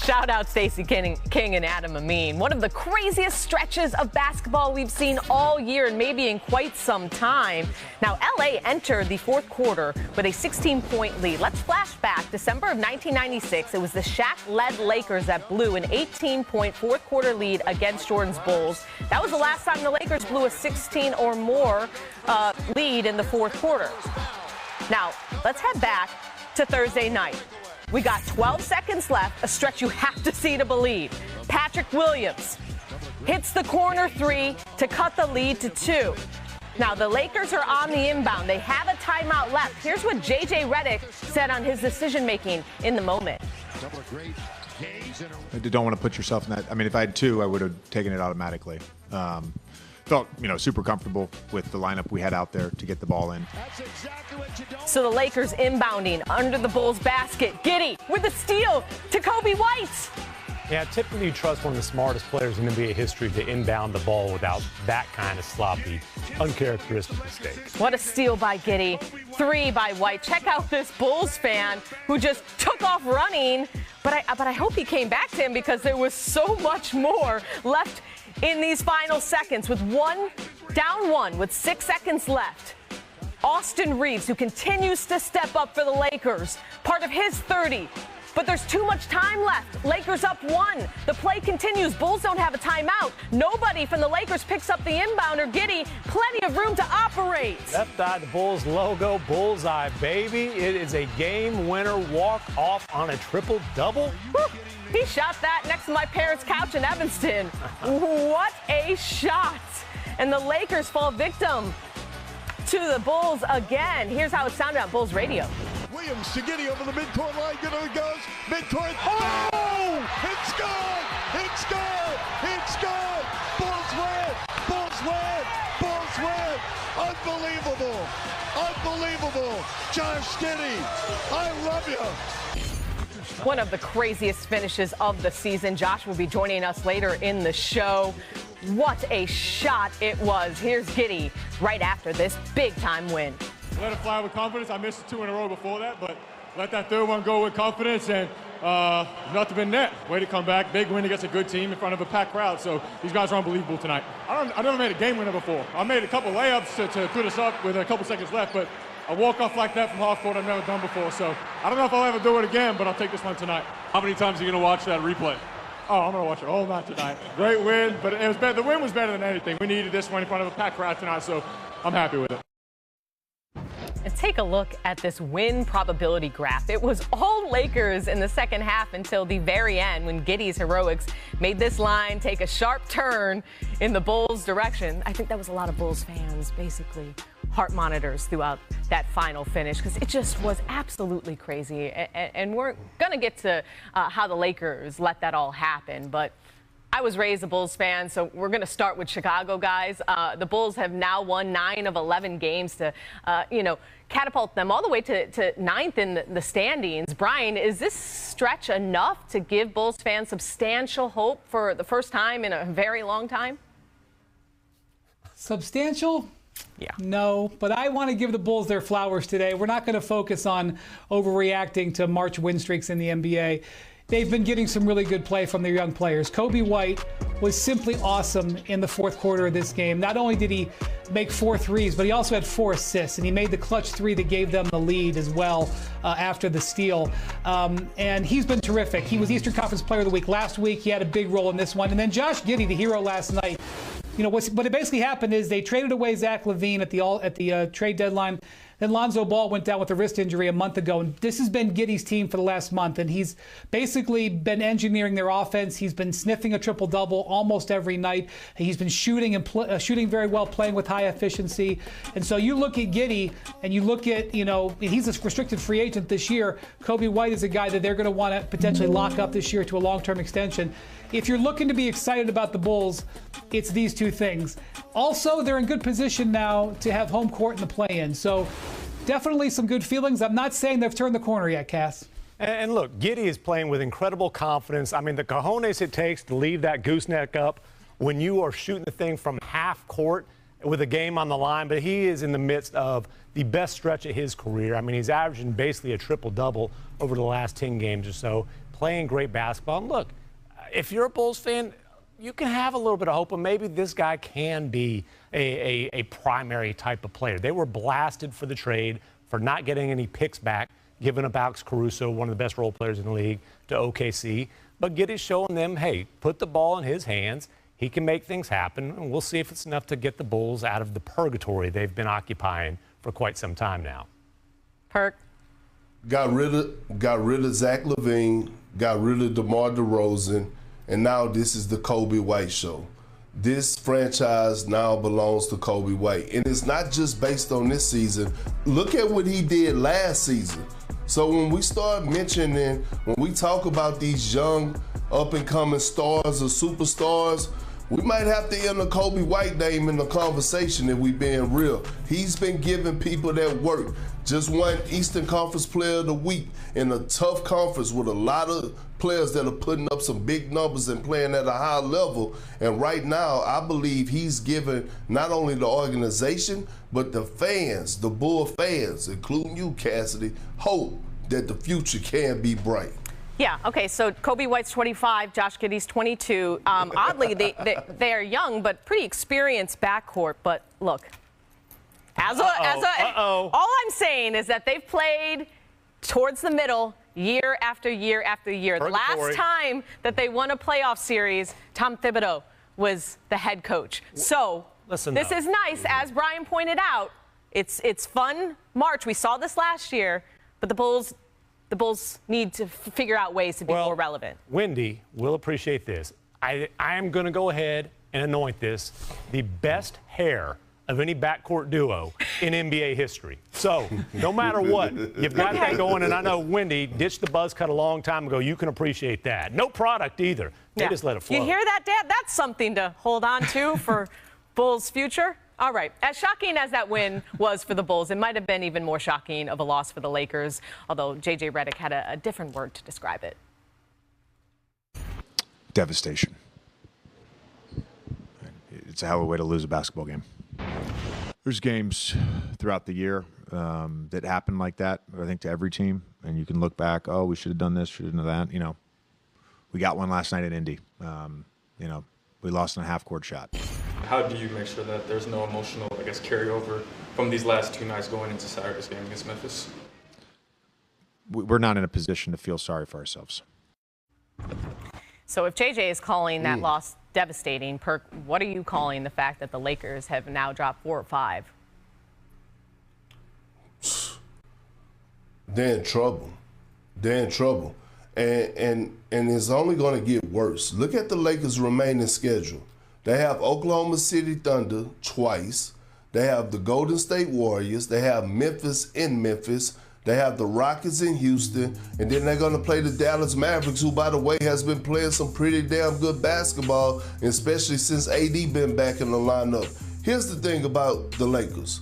Shout out Stacey King and Adam Amin. One of the craziest stretches of basketball we've seen all year and maybe in quite some time. Now, LA entered the fourth quarter with a 16-point lead. Let's flash back. December of 1996, it was the Shaq-led Lakers that blew an 18-point fourth quarter lead against Jordan's Bulls. That was the last time the Lakers blew a 16 or more lead in the fourth quarter. Now, let's head back to Thursday night. We got 12 seconds left, a stretch you have to see to believe. Patrick Williams hits the corner three to cut the lead to 2. Now, the Lakers are on the inbound. They have a timeout left. Here's what J.J. Redick said on his decision-making in the moment. You don't want to put yourself in that. I mean, if I had 2, I would have taken it automatically. Felt, super comfortable with the lineup we had out there to get the ball in. So the Lakers inbounding under the Bulls basket. Giddey with a steal to Kobe White. Yeah, typically you trust one of the smartest players in NBA history to inbound the ball without that kind of sloppy, uncharacteristic mistake. What a steal by Giddey. 3 by White. Check out this Bulls fan who just took off running. But I hope he came back to him because there was so much more left in these final seconds with down one with 6 seconds left. Austin Reeves, who continues to step up for the Lakers, part of his 30. But there's too much time left. Lakers up 1. The play continues. Bulls don't have a timeout. Nobody from the Lakers picks up the inbounder. Giddey, plenty of room to operate. Left eye, the Bulls logo, bullseye, baby. It is a game winner walk off on a triple-double. He shot that next to my parents' couch in Evanston. What a shot. And the Lakers fall victim to the Bulls again. Here's how it sounded on Bulls radio. Williams to Giddey over the midcourt line. There he goes. Midcourt. Oh! It's good! It's good! It's good! Bulls win! Bulls win! Bulls win! Unbelievable! Unbelievable! Josh Giddey, I love you! One of the craziest finishes of the season. Josh will be joining us later in the show. What a shot it was. Here's Giddey right after this big-time win. Let it fly with confidence. I missed 2 in a row before that, but let that third one go with confidence, and nothing but net. Way to come back. Big win against a good team in front of a packed crowd, so these guys are unbelievable tonight. I never made a game winner before. I made a couple layups to put us up with a couple seconds left, but a walk-off like that from half court I've never done before, so I don't know if I'll ever do it again, but I'll take this one tonight. How many times are you going to watch that replay? Oh, I'm going to watch it all night tonight. Great win, but it was better. The win was better than anything. We needed this one in front of a packed crowd tonight, so I'm happy with it. And take a look at this win probability graph. It was all Lakers in the second half until the very end when Giddey's heroics made this line take a sharp turn in the Bulls' direction. I think that was a lot of Bulls fans basically heart monitors throughout that final finish because it just was absolutely crazy. And we're going to get to how the Lakers let that all happen. But I was raised a Bulls fan, so we're going to start with Chicago, guys. The Bulls have now won 9 of 11 games to, catapult them all the way to 9th in the standings. Brian, is this stretch enough to give Bulls fans substantial hope for the first time in a very long time? Substantial? Yeah. No, but I want to give the Bulls their flowers today. We're not going to focus on overreacting to March win streaks in the NBA. They've been getting some really good play from their young players. Kobe White was simply awesome in the fourth quarter of this game. Not only did he make 4 threes, but he also had 4 assists, and he made the clutch 3 that gave them the lead as well after the steal. And he's been terrific. He was Eastern Conference Player of the Week last week. He had a big role in this one. And then Josh Giddey, the hero last night. What basically happened is they traded away Zach LaVine at the trade deadline. Then Lonzo Ball went down with a wrist injury a month ago, and this has been Giddey's team for the last month, and he's basically been engineering their offense. He's been sniffing a triple-double almost every night. He's been shooting and shooting very well, playing with high efficiency. And so you look at Giddey, and you look at, he's a restricted free agent this year. Kobe White is a guy that they're going to want to potentially lock up this year to a long-term extension. If you're looking to be excited about the Bulls, it's these 2 things. Also, they're in good position now to have home court in the play-in. So definitely some good feelings. I'm not saying they've turned the corner yet, Cass. And look, Giddey is playing with incredible confidence. I mean, the cojones it takes to leave that gooseneck up when you are shooting the thing from half court with a game on the line. But he is in the midst of the best stretch of his career. I mean, he's averaging basically a triple-double over the last 10 games or so. playing great basketball. And look, if you're a Bulls fan, you can have a little bit of hope, and maybe this guy can be a primary type of player. They were blasted for the trade for not getting any picks back, giving up Alex Caruso, one of the best role players in the league, to OKC. But Giddey's showing them, hey, put the ball in his hands. He can make things happen, and we'll see if it's enough to get the Bulls out of the purgatory they've been occupying for quite some time now. Perk. Got rid of Zach LaVine, got rid of DeMar DeRozan, and now this is the Kobe White show. This franchise now belongs to Kobe White. And it's not just based on this season. Look at what he did last season. So when we start mentioning, when we talk about these young up-and-coming stars or superstars, we might have to end the Kobe White name in the conversation if we being real. He's been giving people that work. Just won Eastern Conference Player of the Week in a tough conference with a lot of players that are putting up some big numbers and playing at a high level. And right now, I believe he's given not only the organization, but the fans, the Bull fans, including you, Cassidy, hope that the future can be bright. Yeah, okay, so Kobe White's 25, Josh Giddey's 22. Oddly, they're young, but pretty experienced backcourt. But look, all I'm saying is that they've played towards the middle year after year after year. The last time that they won a playoff series, Tom Thibodeau was the head coach. So this is nice, as Brian pointed out. It's fun March. We saw this last year, but the Bulls need to figure out ways to be more relevant. Wendy will appreciate this. I am going to go ahead and anoint this the best hair of any backcourt duo in NBA history. So no matter what, you've got that going. And I know Wendy ditched the buzz cut a long time ago. You can appreciate that. No product either. They just let it flow. You hear that, Dad? That's something to hold on to for Bulls' future. All right. As shocking as that win was for the Bulls, it might have been even more shocking of a loss for the Lakers, although J.J. Redick had a different word to describe it. Devastation. It's a hell of a way to lose a basketball game. There's games throughout the year that happen like that, I think, to every team. And you can look back, oh, we should have done this, should have done that. You know, we got one last night at Indy. You know, we lost in a half-court shot. How do you make sure that there's no emotional, carryover from these last two nights going into Saturday's game against Memphis? We're not in a position to feel sorry for ourselves. So if JJ is calling that loss devastating, Perk, what are you calling the fact that the Lakers have now dropped 4 or 5? They're in trouble. They're in trouble. And it's only going to get worse. Look at the Lakers' remaining schedule. They have Oklahoma City Thunder twice. They have the Golden State Warriors. They have Memphis in Memphis. They have the Rockets in Houston. And then they're going to play the Dallas Mavericks, who, by the way, has been playing some pretty damn good basketball, especially since AD been back in the lineup. Here's the thing about the Lakers.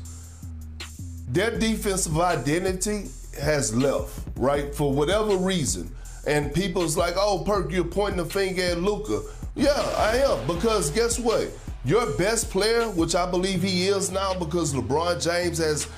Their defensive identity has left, right, for whatever reason. And people's like, oh, Perk, you're pointing the finger at Luka. Yeah, I am, because guess what? Your best player, which I believe he is now because LeBron James has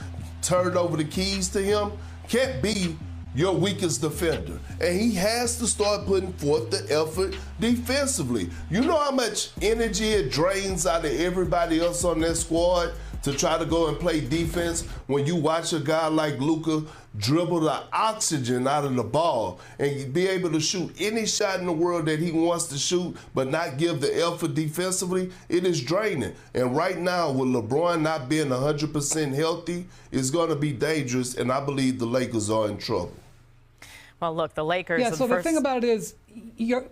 turned over the keys to him, can't be your weakest defender. And he has to start putting forth the effort defensively. You know how much energy it drains out of everybody else on that squad to try to go and play defense when you watch a guy like Luka dribble the oxygen out of the ball and be able to shoot any shot in the world that he wants to shoot but not give the effort defensively. It is draining. And right now, with LeBron not being 100% healthy, it's going to be dangerous, and I believe the Lakers are in trouble. Well, look, the Lakers. Yeah, so the thing about it is you're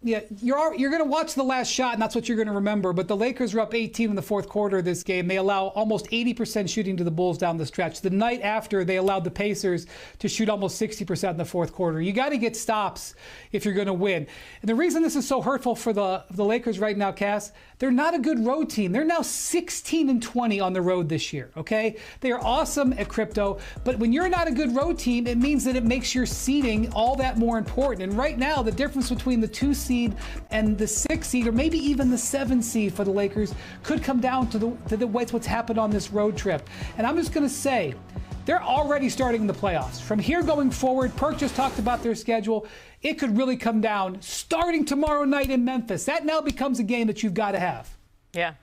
going to watch the last shot, and that's what you're going to remember. But the Lakers were up 18 in the fourth quarter of this game. They allow almost 80% shooting to the Bulls down the stretch. The night after, they allowed the Pacers to shoot almost 60% in the fourth quarter. You got to get stops if you're going to win. And the reason this is so hurtful for the Lakers right now, Cass, they're not a good road team. They're now 16-20 on the road this year, okay? They are awesome at crypto, but when you're not a good road team, it means that it makes your seeding all that more important. And right now, the difference between the 2 seed and the 6 seed, or maybe even the 7 seed for the Lakers, could come down to what's happened on this road trip. And I'm just going to say, they're already starting the playoffs. From here going forward, Perk just talked about their schedule. It could really come down starting tomorrow night in Memphis. That now becomes a game that you've got to have. Yeah.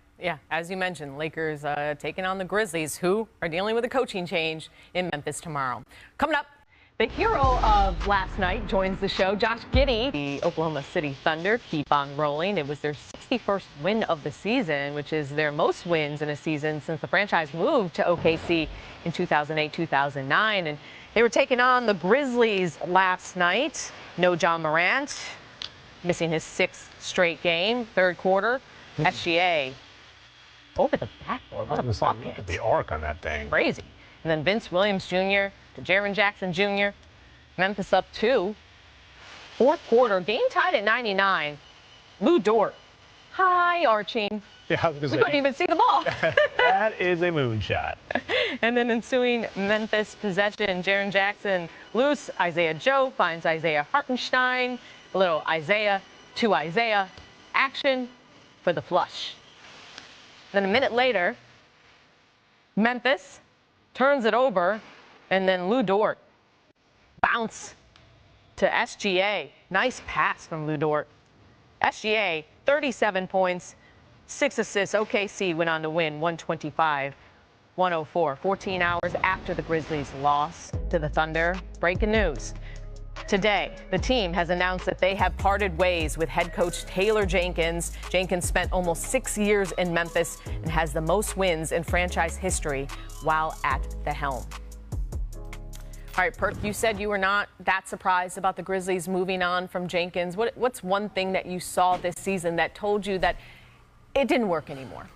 As you mentioned, Lakers taking on the Grizzlies, who are dealing with a coaching change in Memphis tomorrow. Coming up, the hero of last night joins the show, Josh Giddey. The Oklahoma City Thunder keep on rolling. It was their 61st win of the season, which is their most wins in a season since the franchise moved to OKC in 2008-2009. And they were taking on the Grizzlies last night. No John Morant, missing his 6th straight game, third quarter. SGA over the backboard. What a bucket. The arc on that thing. Crazy. And then Vince Williams Jr. to Jaren Jackson Jr. Memphis up 2. Fourth quarter, game tied at 99. Lou Dort. High arching. Yeah, I was gonna say, we couldn't even see the ball. that is a moonshot. And then ensuing Memphis possession, Jaren Jackson loose. Isaiah Joe finds Isaiah Hartenstein. A little Isaiah to Isaiah action for the flush. Then a minute later, Memphis turns it over, and then Lou Dort bounce to SGA. Nice pass from Lou Dort. SGA, 37 points, 6 assists. OKC went on to win 125-104. 14 hours after the Grizzlies lost to the Thunder. Breaking news. Today, the team has announced that they have parted ways with head coach Taylor Jenkins. Jenkins spent almost 6 years in Memphis and has the most wins in franchise history while at the helm. All right, Perk, you said you were not that surprised about the Grizzlies moving on from Jenkins. What's one thing that you saw this season that told you that it didn't work anymore?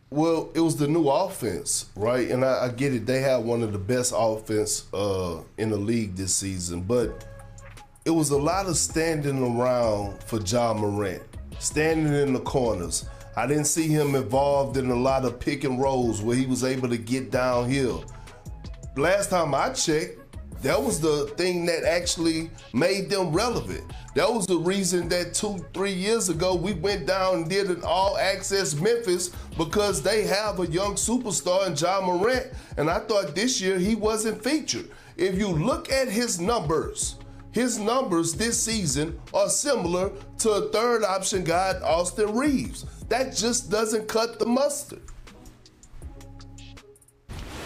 Well, it was the new offense, right? And I get it. They had one of the best offense in the league this season. But it was a lot of standing around for John Morant, standing in the corners. I didn't see him involved in a lot of pick and rolls where he was able to get downhill. Last time I checked, that was the thing that actually made them relevant. That was the reason that 2-3 years ago we went down and did an all-access Memphis, because they have a young superstar in John Morant, and I thought this year he wasn't featured. If you look at his numbers this season are similar to a third option guy, Austin Reeves. That just doesn't cut the mustard.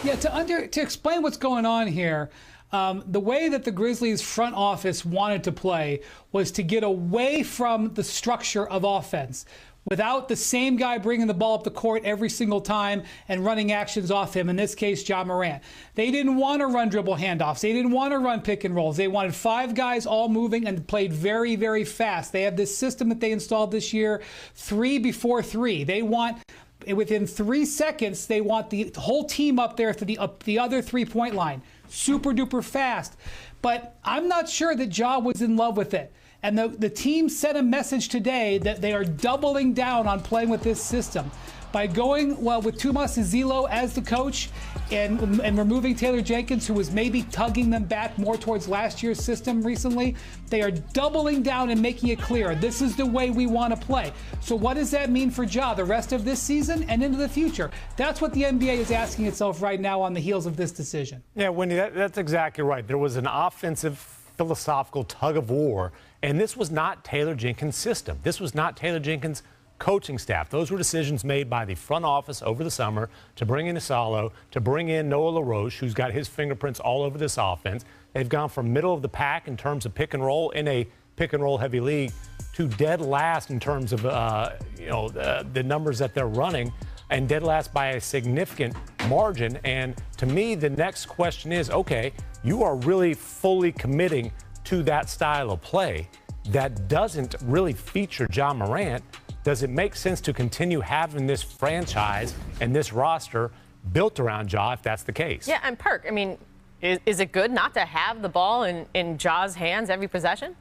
Yeah, to explain what's going on here, the way that the Grizzlies front office wanted to play was to get away from the structure of offense without the same guy bringing the ball up the court every single time and running actions off him, in this case, John Morant. They didn't want to run dribble handoffs. They didn't want to run pick and rolls. They wanted 5 guys all moving and played very, very fast. They have this system that they installed this year, 3 before 3. They want, within 3 seconds, they want the whole team up there to the other 3-point line. Super duper fast. But I'm not sure that Ja was in love with it. And the team sent a message today that they are doubling down on playing with this system. By going with Tomas Izilo as the coach and removing Taylor Jenkins, who was maybe tugging them back more towards last year's system recently, they are doubling down and making it clear this is the way we want to play. So what does that mean for Ja the rest of this season and into the future? That's what the NBA is asking itself right now on the heels of this decision. Yeah, Wendy, that's exactly right. There was an offensive philosophical tug of war, and this was not Taylor Jenkins' system. This was not Taylor Jenkins' coaching staff. Those were decisions made by the front office over the summer to bring in Isalo, to bring in Noah LaRoche, who's got his fingerprints all over this offense. They've gone from middle of the pack in terms of pick and roll in a pick and roll heavy league to dead last in terms of the numbers that they're running, and dead last by a significant margin. And to me, the next question is, okay, you are really fully committing to that style of play that doesn't really feature John Morant. Does it make sense to continue having this franchise and this roster built around Ja if that's the case? Yeah, and Perk, I mean, is it good not to have the ball in Ja's hands every possession?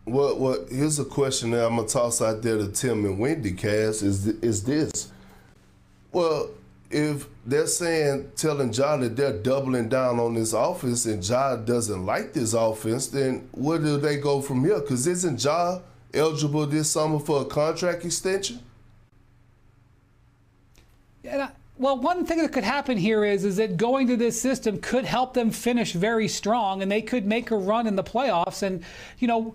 Well, here's a question that I'm going to toss out there to Tim and Wendy, Cass, is this. Well, if they're telling Ja that they're doubling down on this offense and Ja doesn't like this offense, then where do they go from here? Because isn't Ja eligible this summer for a contract extension? And Well, one thing that could happen here is that going to this system could help them finish very strong, and they could make a run in the playoffs. And, you know,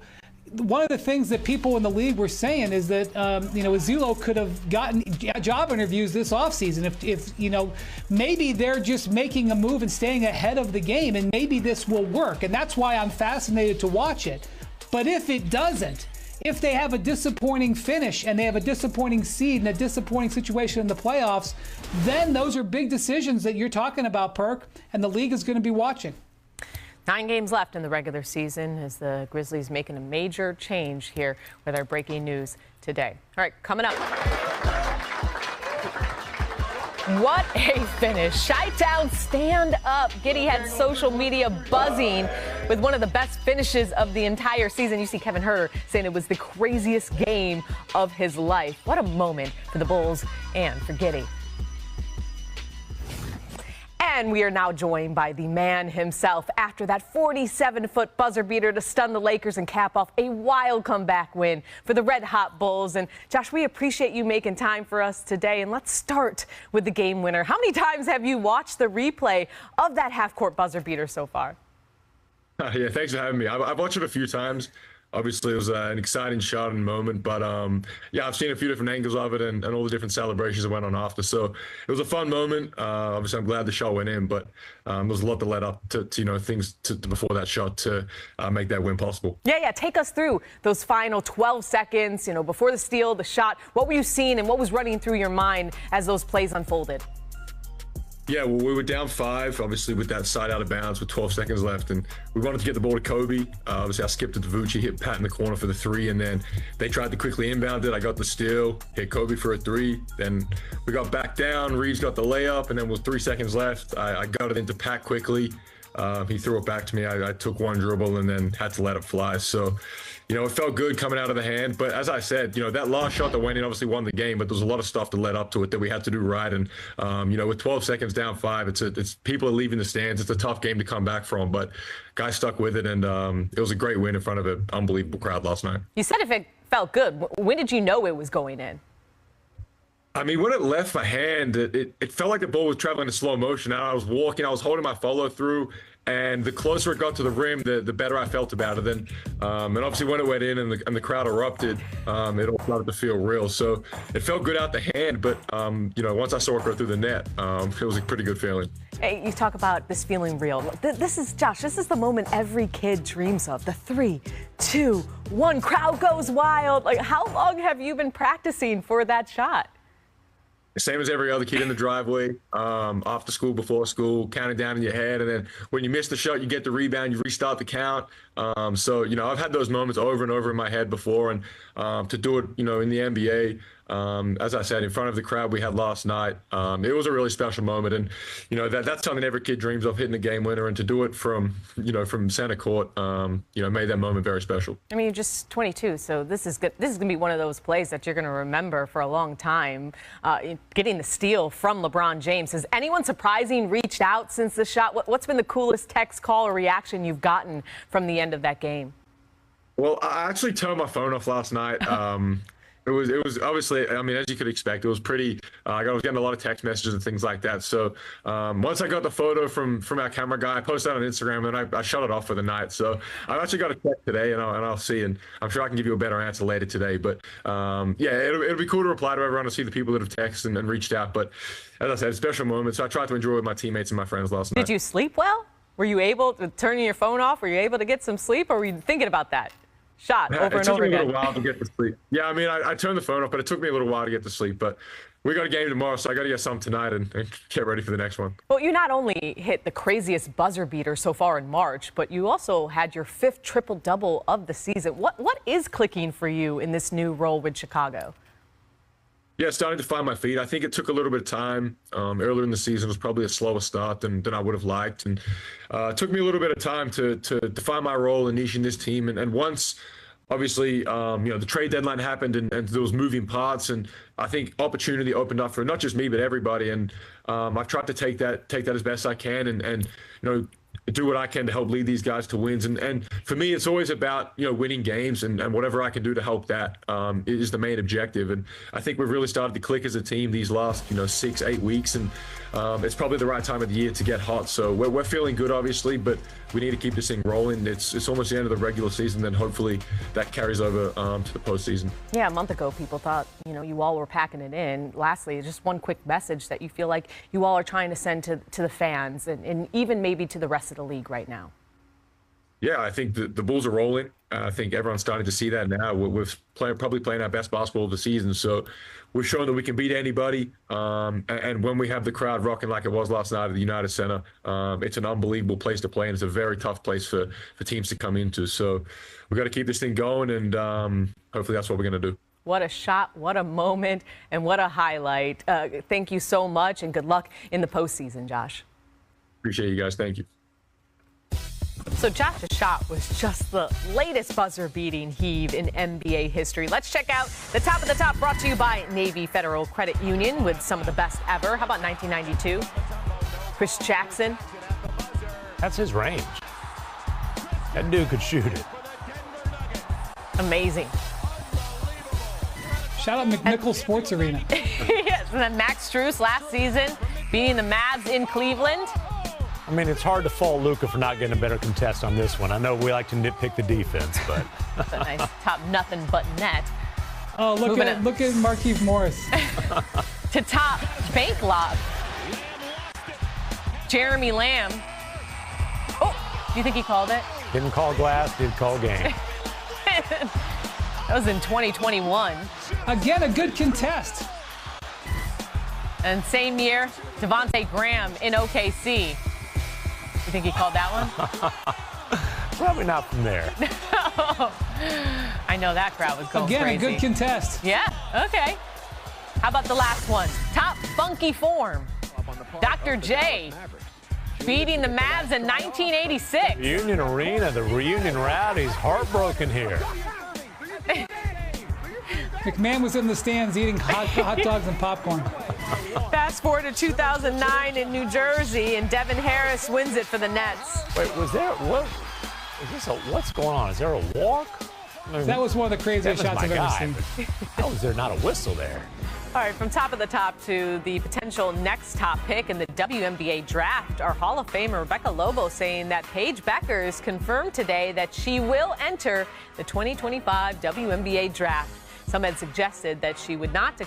one of the things that people in the league were saying is that, you know, Azzulo could have gotten job interviews this offseason if, you know, maybe they're just making a move and staying ahead of the game, and maybe this will work. And that's why I'm fascinated to watch it. But if it doesn't, if they have a disappointing finish and they have a disappointing seed and a disappointing situation in the playoffs, then those are big decisions that you're talking about, Perk, and the league is going to be watching. 9 games left in the regular season as the Grizzlies making a major change here with our breaking news today. All right, coming up. What a finish. Chi-Town, stand up. Giddy had social media buzzing with one of the best finishes of the entire season. You see Kevin Herter saying it was the craziest game of his life. What a moment for the Bulls and for Giddy. And we are now joined by the man himself after that 47-foot buzzer beater to stun the Lakers and cap off a wild comeback win for the Red Hot Bulls. And Josh, we appreciate you making time for us today. And let's start with the game winner. How many times have you watched the replay of that half-court buzzer beater so far? Yeah, thanks for having me. I've watched it a few times. Obviously, it was an exciting shot and moment, but yeah, I've seen a few different angles of it and all the different celebrations that went on after. So it was a fun moment. Obviously, I'm glad the shot went in, but there was a lot that led up to you know, things to before that shot to make that win possible. Yeah. Take us through those final 12 seconds, you know, before the steal, the shot. What were you seeing and what was running through your mind as those plays unfolded? Yeah, well, we were down 5, obviously, with that side out of bounds with 12 seconds left, and we wanted to get the ball to Kobe. Obviously, I skipped it to Vucci, hit Pat in the corner for the 3, and then they tried to quickly inbound it. I got the steal, hit Kobe for a 3. Then we got back down. Reeves got the layup, and then with 3 seconds left, I got it into Pat quickly. He threw it back to me. I took one dribble and then had to let it fly. So, you know, it felt good coming out of the hand. But as I said, you know, that last shot that went in obviously won the game, but there was a lot of stuff that led up to it that we had to do right. And, you know, with 12 seconds down 5, it's people are leaving the stands. It's a tough game to come back from, but guys stuck with it. And it was a great win in front of an unbelievable crowd last night. You said if it felt good. When did you know it was going in? I mean, when it left my hand, it felt like the ball was traveling in slow motion. I was walking, I was holding my follow through, and the closer it got to the rim, the better I felt about it. And obviously when it went in and the crowd erupted, it all started to feel real. So it felt good out the hand, but you know, once I saw it go through the net, it was a pretty good feeling. Hey, you talk about this feeling real. This is, Josh, this is the moment every kid dreams of. The 3, 2, 1, crowd goes wild. Like, how long have you been practicing for that shot? Same as every other kid in the driveway, after school, before school, counting down in your head. And then when you miss the shot, you get the rebound, you restart the count. So, you know, I've had those moments over and over in my head before. And to do it, you know, in the NBA, as I said, in front of the crowd we had last night, it was a really special moment. And, you know, that's something every kid dreams of, hitting the game winner. And to do it from, you know, from center court, you know, made that moment very special. I mean, you're just 22, so this is good. This is going to be one of those plays that you're going to remember for a long time. Getting the steal from LeBron James. Has anyone surprising reached out since the shot? What's been the coolest text, call, or reaction you've gotten from the end of that game? Well, I actually turned my phone off last night. It was obviously, I mean, as you could expect, it was pretty, I was getting a lot of text messages and things like that. So once I got the photo from our camera guy, I posted that on Instagram, and I shut it off for the night. So I've actually got a check today, and I'll see, and I'm sure I can give you a better answer later today. But yeah, it'll be cool to reply to everyone and see the people that have texted and reached out. But as I said, it's a special moment. So I tried to enjoy it with my teammates and my friends last night. Did you sleep well? Were you able to turn your phone off? Were you able to get some sleep, or were you thinking about that shot over and over again? It took me a little while to get to sleep. Yeah, I mean, I turned the phone off, but it took me a little while to get to sleep. But we got a game tomorrow, so I got to get some tonight and get ready for the next one. Well, you not only hit the craziest buzzer beater so far in March, but you also had your 5th triple-double of the season. What is clicking for you in this new role with Chicago? Yeah, starting to find my feet. I think it took a little bit of time. Earlier in the season was probably a slower start than I would have liked. And it took me a little bit of time to find my role and niche in this team. And once, obviously, you know, the trade deadline happened and there was moving parts. And I think opportunity opened up for not just me, but everybody. And I've tried to take that as best I can. And you know, do what I can to help lead these guys to wins. And for me, it's always about, winning games, and whatever I can do to help that is the main objective. And I think we've really started to click as a team these last, 6-8 weeks. And it's probably the right time of the year to get hot. So we're feeling good, obviously, but we need to keep this thing rolling. It's almost the end of the regular season, then hopefully that carries over to the postseason. Yeah, a month ago, people thought, you all were packing it in. Lastly, just one quick message that you feel like you all are trying to send to the fans and even maybe to the rest of the league right now. Yeah, I think the Bulls are rolling. I think everyone's starting to see that now. We're probably playing our best basketball of the season. So we're showing that we can beat anybody. And when we have the crowd rocking like it was last night at the United Center, it's an unbelievable place to play. And it's a very tough place for teams to come into. So we've got to keep this thing going. And hopefully that's what we're going to do. What a shot, what a moment, and what a highlight. Thank you so much, and good luck in the postseason, Josh. Appreciate you guys. Thank you. So Josh's shot was just the latest buzzer-beating heave in NBA history. Let's check out the top of the top, brought to you by Navy Federal Credit Union with some of the best ever. How about 1992? Chris Jackson. That's his range. That dude could shoot it. Amazing. Shout out McNichols Sports Arena. Yes, and then Max Strus last season beating the Mavs in Cleveland. I mean, it's hard to fault Luka for not getting a better contest on this one. I know we like to nitpick the defense, but it's a nice top nothing but net. Oh, look at Markieff Morris. To top bank lob. Jeremy Lamb. Oh, do you think he called it? Didn't call glass, did call game. That was in 2021. Again, a good contest. And same year, Devontae Graham in OKC. You think he called that one? Probably not from there. I know that crowd was going crazy. Again, a good contest. Yeah, okay. How about the last one? Top funky form. Dr. J beating the Mavs in 1986. Union Arena, the reunion rowdies, heartbroken here. McMahon was in the stands eating hot dogs and popcorn. Fast forward to 2009 in New Jersey, and Devin Harris wins it for the Nets. Wait, what's going on? Is there a walk? I mean, that was one of the craziest shots I've ever seen. How is there not a whistle there? All right, from top of the top to the potential next top pick in the WNBA draft, our Hall of Famer Rebecca Lobo saying that Paige Beckers confirmed today that she will enter the 2025 WNBA draft. Some had suggested that she would not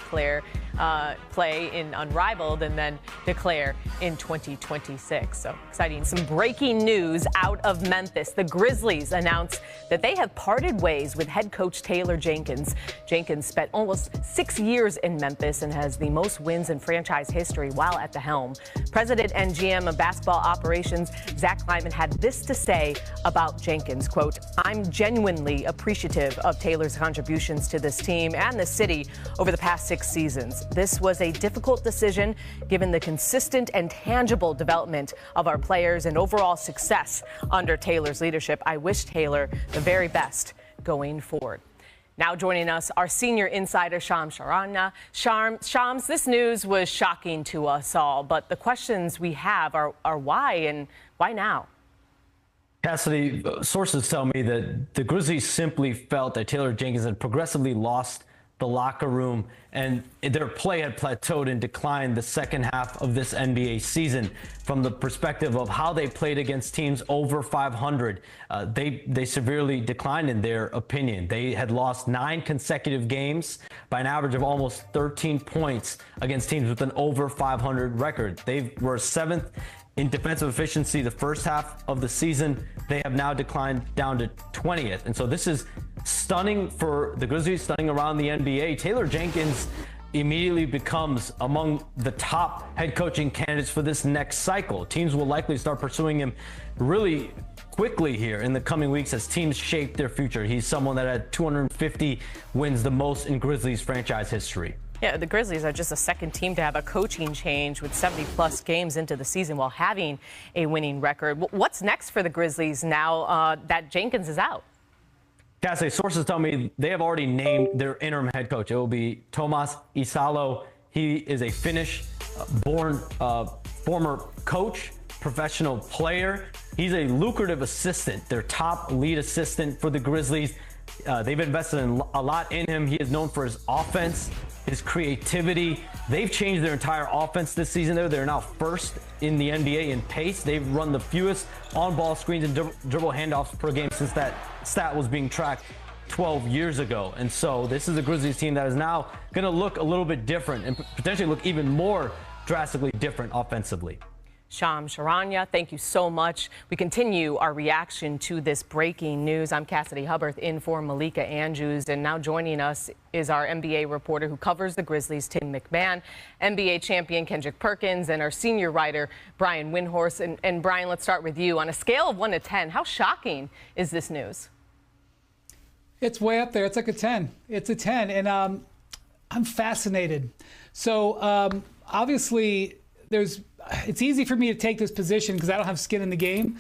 play in Unrivaled and then declare in 2026. So exciting. Some breaking news out of Memphis. The Grizzlies announced that they have parted ways with head coach Taylor Jenkins. Jenkins spent almost 6 years in Memphis and has the most wins in franchise history while at the helm. President and GM of basketball operations Zach Kleiman had this to say about Jenkins, quote, "I'm genuinely appreciative of Taylor's contributions to this team and the city over the past 6 seasons. This was a difficult decision given the consistent and tangible development of our players and overall success under Taylor's leadership. I wish Taylor the very best going forward." Now joining us, our senior insider, Shams Charania. Shams, this news was shocking to us all, but the questions we have are why and why now? Cassidy, sources tell me that the Grizzlies simply felt that Taylor Jenkins had progressively lost the locker room and their play had plateaued and declined the second half of this NBA season. From the perspective of how they played against teams over 500, they severely declined in their opinion. They had lost 9 consecutive games by an average of almost 13 points against teams with an over 500 record. They were 7th in defensive efficiency the first half of the season. They have now declined down to 20th. And so this is stunning for the Grizzlies, stunning around the NBA. Taylor Jenkins immediately becomes among the top head coaching candidates for this next cycle. Teams will likely start pursuing him really quickly here in the coming weeks as teams shape their future. He's someone that had 250 wins, the most in Grizzlies franchise history. Yeah, the Grizzlies are just a second team to have a coaching change with 70-plus games into the season while having a winning record. What's next for the Grizzlies now that Jenkins is out? Cassidy, sources tell me they have already named their interim head coach. It will be Tomas Isalo. He is a Finnish-born former coach. professional player. He's a lucrative assistant, their top lead assistant for the Grizzlies. They've invested a lot in him. He is known for his offense, his creativity. They've changed their entire offense this season. They're now first in the NBA in pace. They've run the fewest on-ball screens and dribble handoffs per game since that stat was being tracked 12 years ago. And so this is a Grizzlies team that is now going to look a little bit different and potentially look even more drastically different offensively. Shams Charania, thank you so much. We continue our reaction to this breaking news. I'm Cassidy Hubbard in for Malika Andrews, and now joining us is our NBA reporter who covers the Grizzlies, Tim McMahon, NBA champion Kendrick Perkins, and our senior writer, Brian Windhorst. And Brian, let's start with you. On a scale of 1 to 10, how shocking is this news? It's way up there. It's like a 10. It's a 10, and I'm fascinated. So obviously, it's easy for me to take this position because I don't have skin in the game.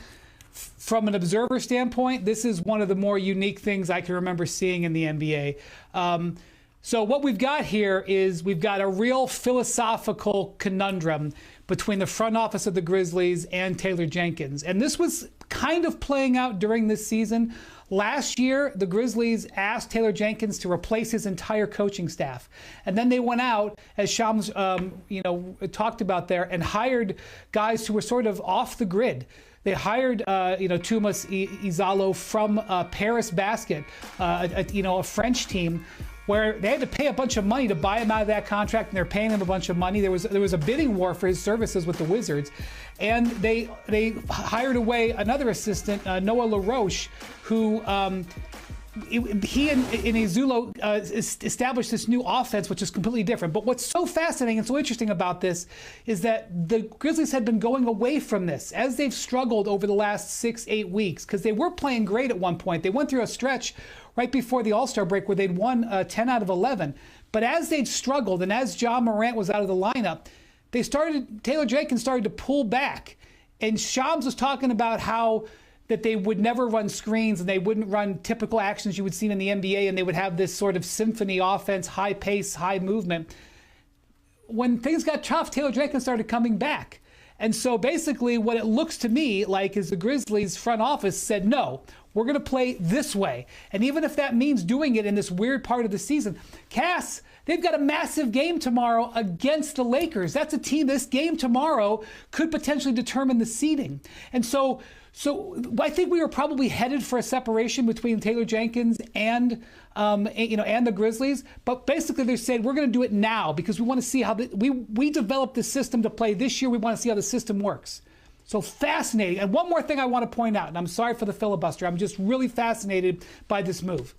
From an observer standpoint, this is one of the more unique things I can remember seeing in the NBA. So what we've got here is we've got a real philosophical conundrum between the front office of the Grizzlies and Taylor Jenkins. And this was kind of playing out during this season. Last year, the Grizzlies asked Taylor Jenkins to replace his entire coaching staff. And then they went out, as Shams talked about there, and hired guys who were sort of off the grid. They hired, Tumas Izalo from Paris Basket, a French team, where they had to pay a bunch of money to buy him out of that contract, and they're paying him a bunch of money. There was a bidding war for his services with the Wizards, and they hired away another assistant, Noah LaRoche, who he and Izulo established this new offense, which is completely different. But what's so fascinating and so interesting about this is that the Grizzlies had been going away from this as they've struggled over the last 6-8 weeks, because they were playing great at one point. They went through a stretch right before the All-Star break where they'd won 10 out of 11. But as they'd struggled and as Ja Morant was out of the lineup, Taylor Jenkins started to pull back. And Shams was talking about how that they would never run screens and they wouldn't run typical actions you would see in the NBA, and they would have this sort of symphony offense, high pace, high movement. When things got tough, Taylor Jenkins started coming back. And so basically what it looks to me like is the Grizzlies front office said, no, we're going to play this way. And even if that means doing it in this weird part of the season, Cass, they've got a massive game tomorrow against the Lakers. That's a team, this game tomorrow could potentially determine the seeding. And so I think we were probably headed for a separation between Taylor Jenkins and the Grizzlies. But basically, they said we're going to do it now because we want to see how we developed the system to play this year. We want to see how the system works. So fascinating. And one more thing I want to point out, and I'm sorry for the filibuster. I'm just really fascinated by this move.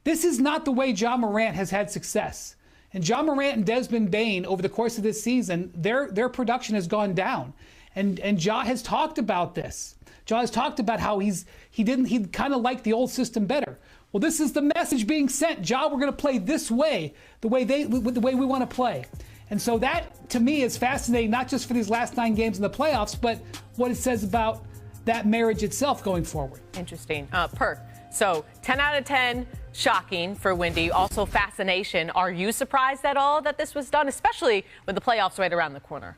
This is not the way Ja Morant has had success. And Ja Morant and Desmond Bane over the course of this season, their production has gone down. And Ja has talked about this. Ja has talked about how he kind of liked the old system better. Well, this is the message being sent. Ja, we're going to play this way, the way we want to play. And so that, to me, is fascinating, not just for these last 9 games in the playoffs, but what it says about that marriage itself going forward. Interesting. Perk, so 10 out of 10, shocking for Windy. Also fascination. Are you surprised at all that this was done, especially with the playoffs right around the corner?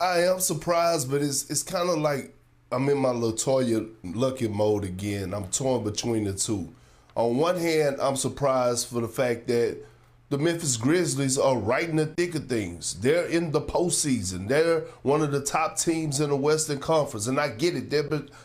I am surprised, but it's kind of like I'm in my LaToya Luckett mode again. I'm torn between the two. On one hand, I'm surprised for the fact that the Memphis Grizzlies are right in the thick of things. They're in the postseason. They're one of the top teams in the Western Conference, and I get it.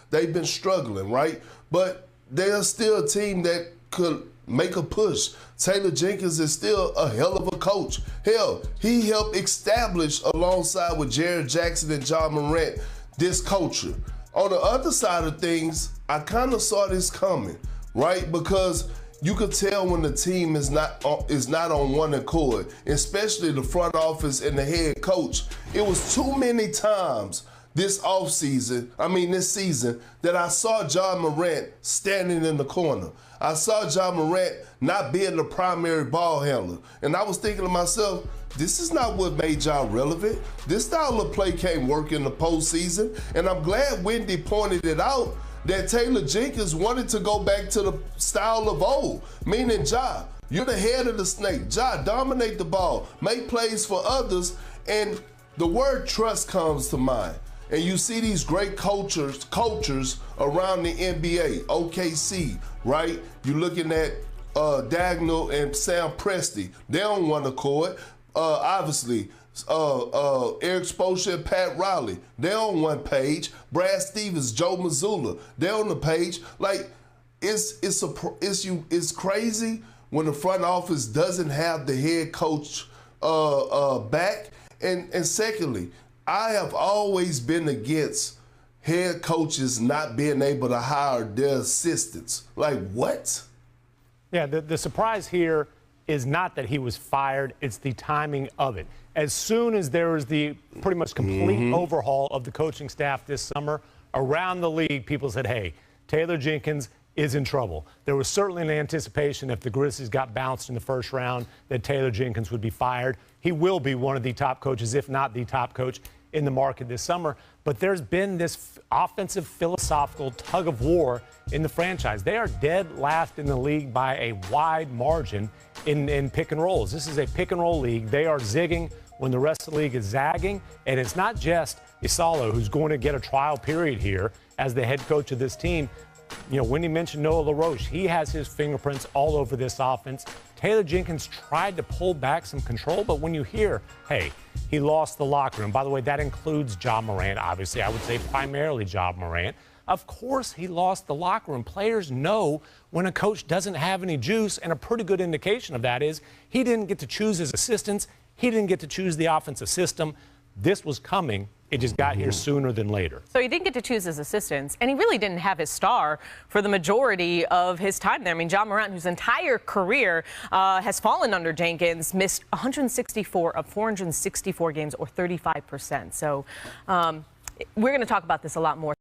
They've been struggling, right? But they're still a team that could make a push. Taylor Jenkins is still a hell of a coach. Hell, he helped establish, alongside with Jared Jackson and Ja Morant, this culture. On the other side of things, I kind of saw this coming, right? Because you could tell when the team is not on one accord, especially the front office and the head coach. It was too many times this season, that I saw Ja Morant standing in the corner. I saw Ja Morant not being the primary ball handler. And I was thinking to myself, this is not what made Ja relevant. This style of play can't work in the postseason. And I'm glad Wendy pointed it out that Taylor Jenkins wanted to go back to the style of old, meaning Ja, you're the head of the snake. Ja, dominate the ball, make plays for others, and the word trust comes to mind. And you see these great cultures around the NBA, OKC, right? You're looking at Dagnall and Sam Presti. They're on one accord. Obviously, Eric Spoelstra and Pat Riley, they're on one page. Brad Stevens, Joe Mazzulla, they're on the page. Like, it's crazy when the front office doesn't have the head coach back. And secondly, I have always been against head coaches not being able to hire their assistants. Like, what? Yeah, the surprise here is not that he was fired, it's the timing of it. As soon as there was the pretty much complete overhaul of the coaching staff this summer, around the league, people said, hey, Taylor Jenkins is in trouble. There was certainly an anticipation if the Grizzlies got bounced in the first round that Taylor Jenkins would be fired. He will be one of the top coaches, if not the top coach in the market this summer. But there's been this offensive philosophical tug of war in the franchise. They are dead last in the league by a wide margin in pick and rolls. This is a pick and roll league. They are zigging when the rest of the league is zagging. And it's not just Isalo who's going to get a trial period here as the head coach of this team. You know, when he mentioned Noah LaRoche, he has his fingerprints all over this offense. Taylor Jenkins tried to pull back some control, but when you hear, hey, he lost the locker room. By the way, that includes Ja Morant, obviously. I would say primarily Ja Morant. Of course he lost the locker room. Players know when a coach doesn't have any juice, and a pretty good indication of that is he didn't get to choose his assistants. He didn't get to choose the offensive system. This was coming. It just got here sooner than later. So he didn't get to choose his assistants, and he really didn't have his star for the majority of his time there. I mean, Ja Morant, whose entire career has fallen under Jenkins, missed 164 of 464 games, or 35%. So we're going to talk about this a lot more.